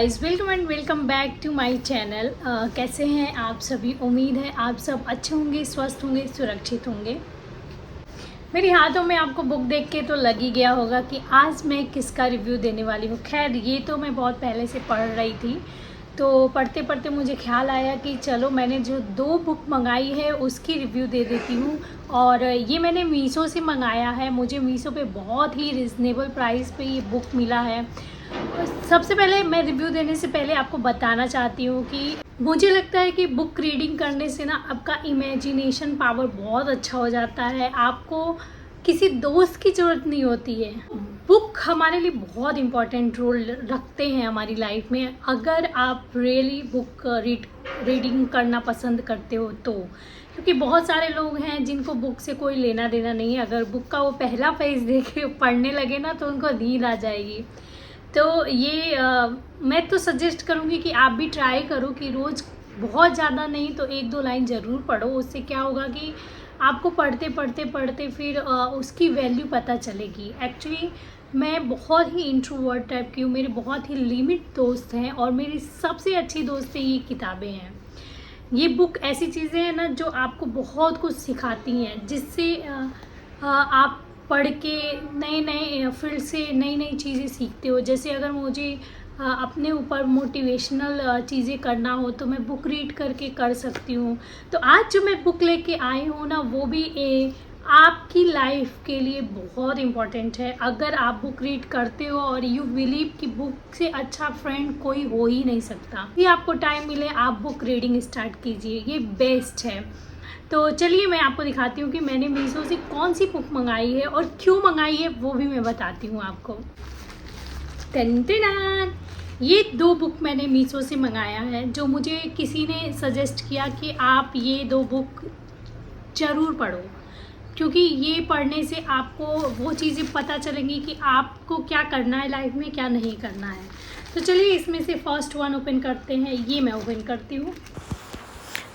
Guys, welcome and welcome back to my channel. कैसे हैं आप सभी? उम्मीद है आप सब अच्छे होंगे, स्वस्थ होंगे, सुरक्षित होंगे। मेरे हाथों में आपको बुक देख के तो लग ही गया होगा कि आज मैं किसका रिव्यू देने वाली हूँ। खैर, ये तो मैं बहुत पहले से पढ़ रही थी, तो पढ़ते पढ़ते मुझे ख्याल आया कि चलो मैंने जो 2 बुक मंगाई है उसकी रिव्यू दे देती हूँ। और ये मैंने मीशो से मंगाया है। मुझे मीशो पे बहुत ही रिजनेबल प्राइस पे ये बुक मिला है। सबसे पहले मैं रिव्यू देने से पहले आपको बताना चाहती हूँ कि मुझे लगता है कि बुक रीडिंग करने से ना आपका इमेजिनेशन पावर बहुत अच्छा हो जाता है। आपको किसी दोस्त की ज़रूरत नहीं होती है। बुक हमारे लिए बहुत इम्पॉर्टेंट रोल रखते हैं हमारी लाइफ में, अगर आप रियली बुक रीडिंग करना पसंद करते हो तो। क्योंकि बहुत सारे लोग हैं जिनको बुक से कोई लेना देना नहीं है। अगर बुक का वो पहला पेज देख के पढ़ने लगे ना तो उनको नींद आ जाएगी। तो ये मैं तो सजेस्ट करूँगी कि आप भी ट्राई करो कि रोज़ बहुत ज़्यादा नहीं तो 1-2 लाइन ज़रूर पढ़ो। उससे क्या होगा कि आपको पढ़ते पढ़ते पढ़ते फिर उसकी वैल्यू पता चलेगी। एक्चुअली मैं बहुत ही इंट्रोवर्ट टाइप की हूँ। मेरे बहुत ही लिमिट दोस्त हैं और मेरी सबसे अच्छी दोस्त ये किताबें हैं। ये बुक ऐसी चीज़ें हैं ना जो आपको बहुत कुछ सिखाती हैं, जिससे आप पढ़ के नए नए फील्ड से नई नई चीज़ें सीखते हो। जैसे अगर मुझे अपने ऊपर मोटिवेशनल चीज़ें करना हो तो मैं बुक रीड करके कर सकती हूँ। तो आज जो मैं बुक लेके आई हूँ ना, वो भी आपकी लाइफ के लिए बहुत इम्पॉर्टेंट है। अगर आप बुक रीड करते हो और यू बिलीव कि बुक से अच्छा फ्रेंड कोई हो ही नहीं सकता, भी आपको टाइम मिले आप बुक रीडिंग स्टार्ट कीजिए, ये बेस्ट है। तो चलिए मैं आपको दिखाती हूँ कि मैंने मीशो से कौन सी बुक मंगाई है और क्यों मंगाई है, वो भी मैं बताती हूँ आपको। टन ये 2 बुक मैंने मीशो से मंगाया है, जो मुझे किसी ने सजेस्ट किया कि आप ये 2 बुक ज़रूर पढ़ो, क्योंकि ये पढ़ने से आपको वो चीज़ें पता चलेंगी कि आपको क्या करना है लाइफ में, क्या नहीं करना है। तो चलिए इसमें से फर्स्ट वन ओपन करते हैं। ये मैं ओपन करती हूँ।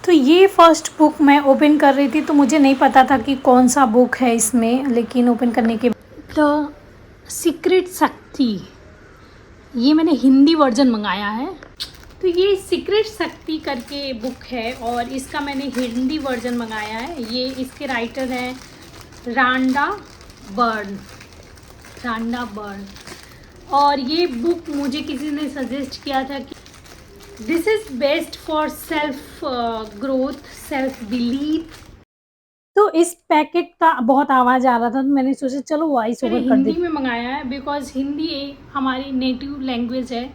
तो ये फर्स्ट बुक मैं ओपन कर रही थी तो मुझे नहीं पता था कि कौन सा बुक है इसमें, लेकिन ओपन करने के बाद सीक्रेट शक्ति, ये मैंने हिंदी वर्जन मंगाया है। तो ये सीक्रेट शक्ति करके बुक है और इसका मैंने हिंदी वर्जन मंगाया है। ये इसके राइटर हैं रांडा बर्न। और ये बुक मुझे किसी ने सजेस्ट किया था कि this is best for self growth, self belief. तो इस पैकेट का बहुत आवाज़ आ रहा था तो मैंने सोचा चलो वॉइस ओवर कर दी। हिंदी में मंगाया है बिकॉज हिंदी हमारी नेटिव लैंग्वेज है।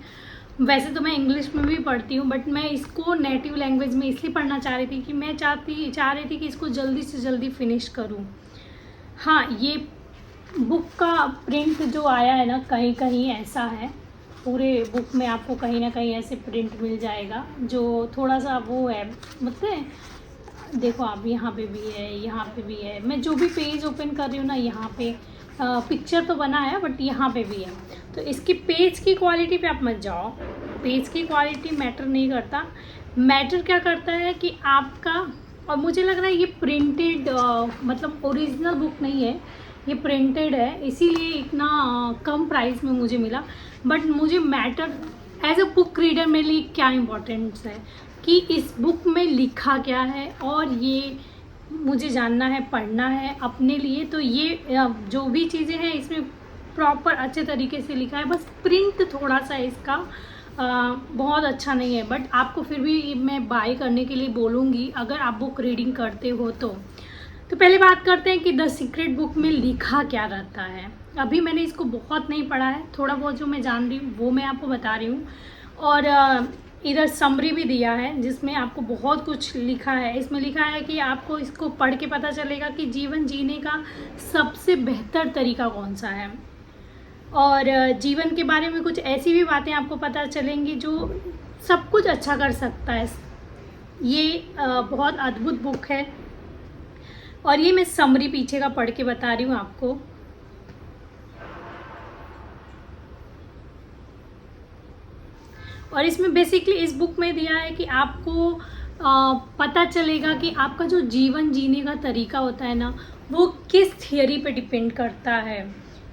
वैसे तो मैं इंग्लिश में भी पढ़ती हूँ, बट मैं इसको नेटिव लैंग्वेज में इसलिए पढ़ना चाह रही थी कि मैं चाह रही थी कि इसको जल्दी से जल्दी फिनिश करूँ। हाँ, ये बुक का प्रिंट जो आया है ना, कहीं कहीं ऐसा है, पूरे बुक में आपको कहीं ना कहीं ऐसे प्रिंट मिल जाएगा जो थोड़ा सा वो है, मतलब देखो आप, यहाँ पे भी है, यहाँ पे भी है। मैं जो भी पेज ओपन कर रही हूँ ना, यहाँ पे पिक्चर तो बना है बट यहाँ पे भी है। तो इसकी पेज की क्वालिटी पे आप मत जाओ। पेज की क्वालिटी मैटर नहीं करता। मैटर क्या करता है कि आपका, और मुझे लग रहा है ये प्रिंटेड मतलब ओरिजिनल बुक नहीं है, ये प्रिंटेड है, इसीलिए इतना कम प्राइस में मुझे मिला। बट मुझे matter as a book reader मेरे लिए क्या इम्पोर्टेंस है कि इस बुक में लिखा क्या है, और ये मुझे जानना है, पढ़ना है अपने लिए। तो ये जो भी चीज़ें हैं इसमें प्रॉपर अच्छे तरीके से लिखा है। बस प्रिंट थोड़ा सा इसका बहुत अच्छा नहीं है, बट आपको फिर भी मैं बाय करने के लिए बोलूँगी अगर आप बुक रीडिंग करते हो तो। पहले बात करते हैं कि द सीक्रेट बुक में लिखा क्या रहता है। अभी मैंने इसको बहुत नहीं पढ़ा है, थोड़ा बहुत जो मैं जान रही हूँ वो मैं आपको बता रही हूँ। और इधर समरी भी दिया है जिसमें आपको बहुत कुछ लिखा है। इसमें लिखा है कि आपको इसको पढ़ के पता चलेगा कि जीवन जीने का सबसे बेहतर तरीका कौन सा है, और जीवन के बारे में कुछ ऐसी भी बातें आपको पता चलेंगी जो सब कुछ अच्छा कर सकता है। ये बहुत अद्भुत बुक है और ये मैं समरी पीछे का पढ़ के बता रही हूँ आपको। और इसमें बेसिकली इस बुक में दिया है कि आपको पता चलेगा कि आपका जो जीवन जीने का तरीका होता है ना, वो किस थियरी पे डिपेंड करता है।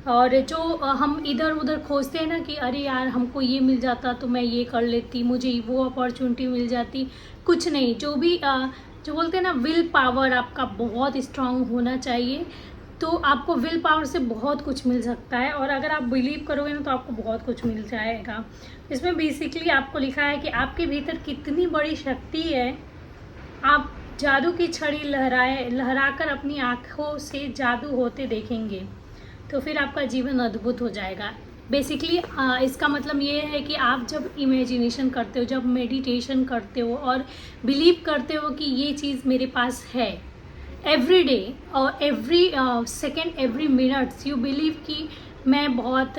और जो हम इधर उधर खोजते हैं ना कि अरे यार हमको ये मिल जाता तो मैं ये कर लेती, मुझे वो अपॉर्चुनिटी मिल जाती, कुछ नहीं। जो भी जो बोलते हैं ना, विल पावर आपका बहुत स्ट्रांग होना चाहिए, तो आपको विल पावर से बहुत कुछ मिल सकता है। और अगर आप बिलीव करोगे ना तो आपको बहुत कुछ मिल जाएगा। इसमें बेसिकली आपको लिखा है कि आपके भीतर कितनी बड़ी शक्ति है, आप जादू की छड़ी लहराकर अपनी आँखों से जादू होते देखेंगे, तो फिर आपका जीवन अद्भुत हो जाएगा। बेसिकली इसका मतलब ये है कि आप जब इमेजिनेशन करते हो, जब मेडिटेशन करते हो और बिलीव करते हो कि ये चीज़ मेरे पास है, एवरी डे और every second every minutes you believe कि मैं बहुत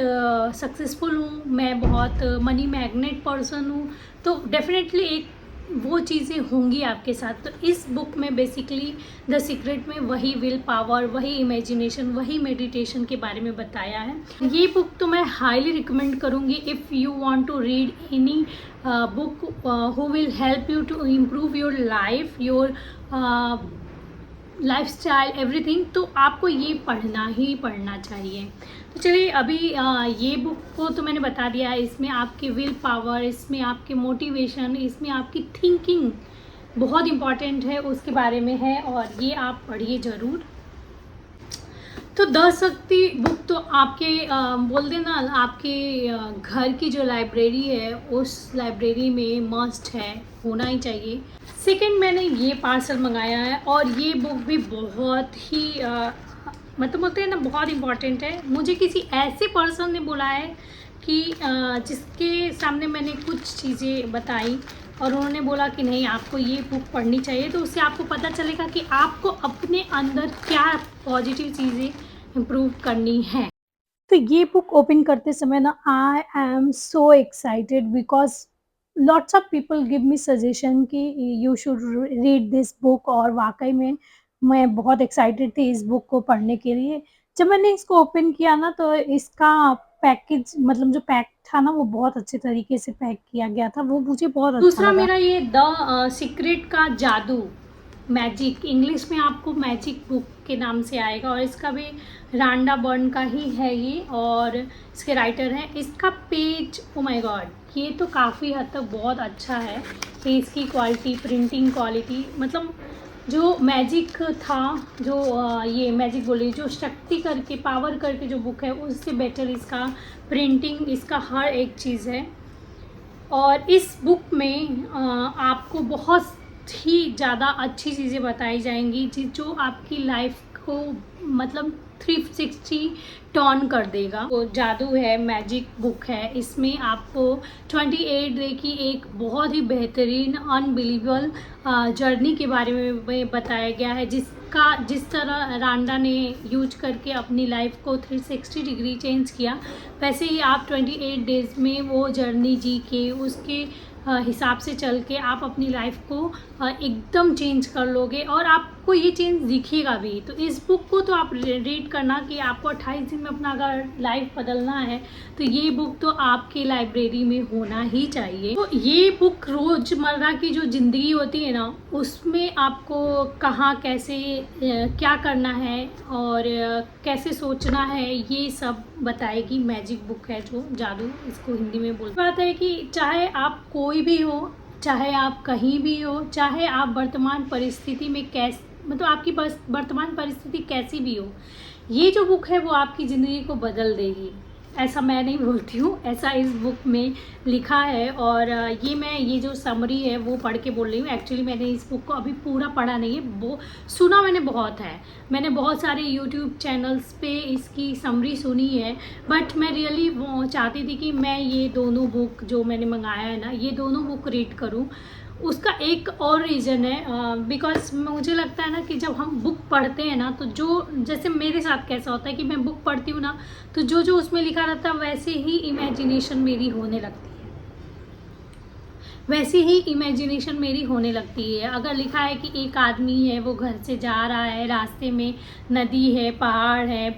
सक्सेसफुल हूँ, मैं बहुत मनी मैग्नेट पर्सन हूँ, तो डेफिनेटली एक वो चीज़ें होंगी आपके साथ। तो इस बुक में बेसिकली द सीक्रेट में वही विल पावर, वही इमेजिनेशन, वही मेडिटेशन के बारे में बताया है। ये बुक तो मैं हाईली रिकमेंड करूँगी if you want to read any book who will help you to improve your life, your lifestyle, everything, तो आपको ये पढ़ना ही पढ़ना चाहिए। तो चलिए अभी ये बुक को तो मैंने बता दिया है, इसमें आपकी विल पावर, इसमें आपके मोटिवेशन, इसमें आपकी थिंकिंग बहुत इम्पॉर्टेंट है, उसके बारे में है, और ये आप पढ़िए ज़रूर। तो द शक्ति बुक तो आपके बोल देना आपके घर की जो लाइब्रेरी है उस लाइब्रेरी में मस्ट है, होना ही चाहिए। सेकंड, मैंने ये पार्सल मंगाया है और ये बुक भी बहुत ही मतलब बोलते हैं ना बहुत इम्पॉर्टेंट है। मुझे किसी ऐसे पर्सन ने बोला है कि जिसके सामने मैंने कुछ चीज़ें बताई और उन्होंने बोला कि नहीं आपको ये बुक पढ़नी चाहिए, तो उससे आपको पता चलेगा कि आपको अपने अंदर क्या पॉजिटिव चीज़ें इम्प्रूव करनी है। तो ये बुक ओपन करते समय ना I am so excited because lots of people give me suggestion कि you should read this book, और वाकई में मैं बहुत एक्साइटेड थी इस बुक को पढ़ने के लिए। जब मैंने इसको ओपन किया ना तो इसका पैकेज मतलब जो पैक था ना वो बहुत अच्छे तरीके से पैक किया गया था, वो मुझे बहुत अच्छा दूसरा लगा। मेरा ये द सीक्रेट का जादू, मैजिक, इंग्लिश में आपको मैजिक बुक के नाम से आएगा, और इसका भी रांडा बर्न का ही है ये, और इसके राइटर हैं। इसका पेज, ओ माय गॉड, ये तो काफ़ी हद तक बहुत अच्छा है। ये इसकी क्वालिटी, प्रिंटिंग क्वालिटी, मतलब जो मैजिक था, जो ये मैजिक बोले जो शक्ति करके, पावर करके जो बुक है, उससे बेटर इसका प्रिंटिंग, इसका हर एक चीज़ है। और इस बुक में आपको बहुत ही ज़्यादा अच्छी चीज़ें बताई जाएंगी जो आपकी लाइफ को मतलब 360 टर्न कर देगा। तो जादू है, मैजिक बुक है, इसमें आपको 28 डे की एक बहुत ही बेहतरीन अनबिलीवेबल जर्नी के बारे में बताया गया है, जिस तरह रांडा ने यूज करके अपनी लाइफ को 360 डिग्री चेंज किया, वैसे ही आप 28 डेज़ में वो जर्नी जी के उसके हिसाब से चल के आप अपनी लाइफ को एकदम चेंज कर लोगे, और आपको ये चेंज दिखेगा भी। तो इस बुक को तो आप रीड करना कि आपको 28 दिन में अपना अगर लाइफ बदलना है तो ये बुक तो आपके लाइब्रेरी में होना ही चाहिए। तो ये बुक रोज़मर्रा की जो ज़िंदगी होती है ना उसमें आपको कहाँ कैसे क्या करना है और कैसे सोचना है ये सब बताएगी। मैजिक बुक है जो जादू, इसको हिंदी में बोलते। बात है कि चाहे आप कोई भी हो, चाहे आप कहीं भी हो, चाहे आप वर्तमान परिस्थिति में मतलब आपकी वर्तमान परिस्थिति कैसी भी हो, ये जो बुक है वो आपकी ज़िंदगी को बदल देगी। ऐसा मैं नहीं बोलती हूँ, ऐसा इस बुक में लिखा है। और ये जो समरी है वो पढ़ के बोल रही हूँ। एक्चुअली मैंने इस बुक को अभी पूरा पढ़ा नहीं है, वो सुना मैंने बहुत है, मैंने बहुत सारे यूट्यूब चैनल्स पे इसकी समरी सुनी है, बट मैं रियली चाहती थी कि मैं ये दोनों बुक जो मैंने मंगाया है ना, ये दोनों बुक रीड करूँ। उसका एक और रीज़न है, बिकॉज मुझे लगता है ना कि जब हम बुक पढ़ते हैं ना तो जो, जैसे मेरे साथ कैसा होता है कि मैं बुक पढ़ती हूँ ना तो जो जो उसमें लिखा रहता है वैसे ही इमेजिनेशन मेरी होने लगती है, वैसे ही इमेजिनेशन मेरी होने लगती है। अगर लिखा है कि एक आदमी है, वो घर से जा रहा है, रास्ते में नदी है, पहाड़ है,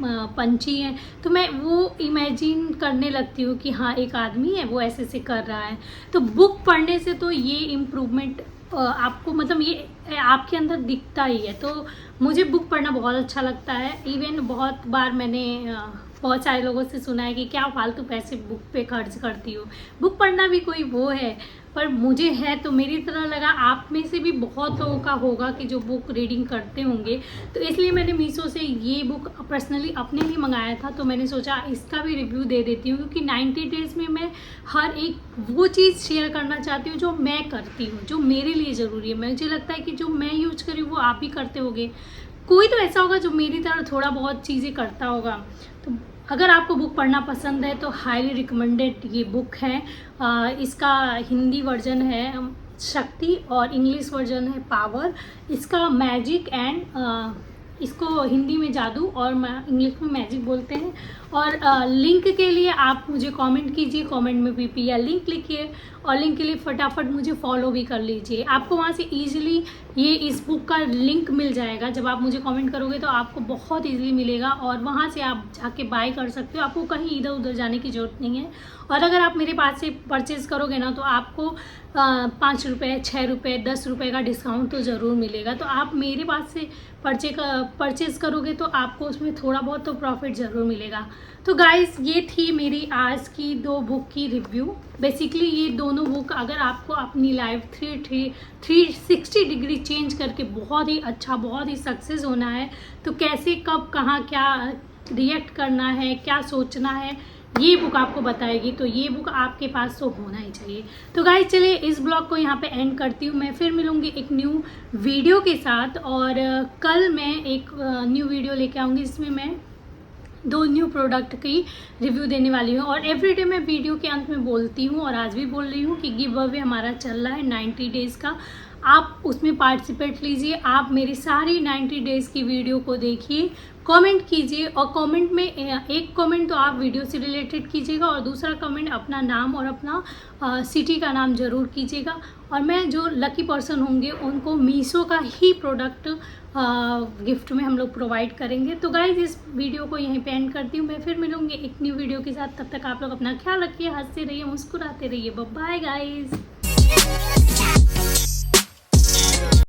पंछी है, तो मैं वो इमेजिन करने लगती हूँ कि हाँ एक आदमी है, वो ऐसे से कर रहा है। तो बुक पढ़ने से तो ये इम्प्रूवमेंट आपको मतलब ये आपके अंदर दिखता ही है। तो मुझे बुक पढ़ना बहुत अच्छा लगता है। इवन बहुत बार मैंने बहुत सारे लोगों से सुना है कि क्या फालतू पैसे बुक पे खर्च करती हो। बुक पढ़ना भी कोई वो है, पर मुझे है तो मेरी तरह लगा आप में से भी बहुत लोगों का होगा कि जो बुक रीडिंग करते होंगे। तो इसलिए मैंने मीशो से ये बुक पर्सनली अपने लिए मंगाया था, तो मैंने सोचा इसका भी रिव्यू दे देती हूँ, क्योंकि 90 डेज़ में मैं हर एक वो चीज़ शेयर करना चाहती हूँ जो मैं करती हूँ, जो मेरे लिए ज़रूरी है। मुझे लगता है कि जो मैं यूज करी वो आप भी करते होगे, कोई तो ऐसा होगा जो मेरी तरह थोड़ा बहुत चीज़ें करता होगा। तो अगर आपको बुक पढ़ना पसंद है तो हाईली रिकमेंडेड ये बुक है। इसका हिंदी वर्जन है शक्ति और इंग्लिश वर्जन है पावर। इसका मैजिक एंड इसको हिंदी में जादू और इंग्लिश में मैजिक बोलते हैं। और लिंक के लिए आप मुझे कमेंट कीजिए, कमेंट में पीपी या लिंक लिखिए, और लिंक के लिए फटाफट मुझे फॉलो भी कर लीजिए। आपको वहाँ से ईजिली ये इस बुक का लिंक मिल जाएगा। जब आप मुझे कमेंट करोगे तो आपको बहुत ईजिली मिलेगा और वहाँ से आप जाके बाय कर सकते हो। आपको कहीं इधर उधर जाने की ज़रूरत नहीं है। और अगर आप मेरे पास से परचेज़ करोगे ना तो आपको 5 रुपये, 6 रुपये, 10 रुपये का डिस्काउंट तो ज़रूर मिलेगा। तो आप मेरे पास से परचेज़ करोगे तो आपको उसमें थोड़ा बहुत तो प्रॉफिट ज़रूर मिलेगा। तो गाइस, ये थी मेरी आज की 2 बुक की रिव्यू। बेसिकली ये दोनों बुक अगर आपको अपनी लाइफ 360 डिग्री चेंज करके बहुत ही अच्छा, बहुत ही सक्सेस होना है, तो कैसे, कब, कहाँ, क्या रिएक्ट करना है, क्या सोचना है, ये बुक आपको बताएगी। तो ये बुक आपके पास तो होना ही चाहिए। तो गाइस, चलिए इस ब्लॉग को यहाँ पे एंड करती हूँ। मैं फिर मिलूँगी एक न्यू वीडियो के साथ, और कल मैं एक न्यू वीडियो लेके आऊँगी जिसमें मैं 2 न्यू प्रोडक्ट की रिव्यू देने वाली हूँ। और एवरीडे मैं वीडियो के अंत में बोलती हूँ, और आज भी बोल रही हूँ कि गिव अवे हमारा चल रहा है 90 डेज़ का। आप उसमें पार्टिसिपेट लीजिए। आप मेरी सारी 90 डेज़ की वीडियो को देखिए, कमेंट कीजिए, और कमेंट में एक कमेंट तो आप वीडियो से रिलेटेड कीजिएगा, और दूसरा कमेंट अपना नाम और अपना सिटी का नाम ज़रूर कीजिएगा। और मैं जो लकी पर्सन होंगे उनको मीशो का ही प्रोडक्ट गिफ्ट में हम लोग प्रोवाइड करेंगे। तो गाइज, इस वीडियो को यहीं पे एंड करती हूँ। मैं फिर मिलूँगी एक न्यू वीडियो के साथ। तब तक आप लोग अपना ख्याल रखिए, हंसते रहिए, मुस्कुराते रहिए। Bye guys.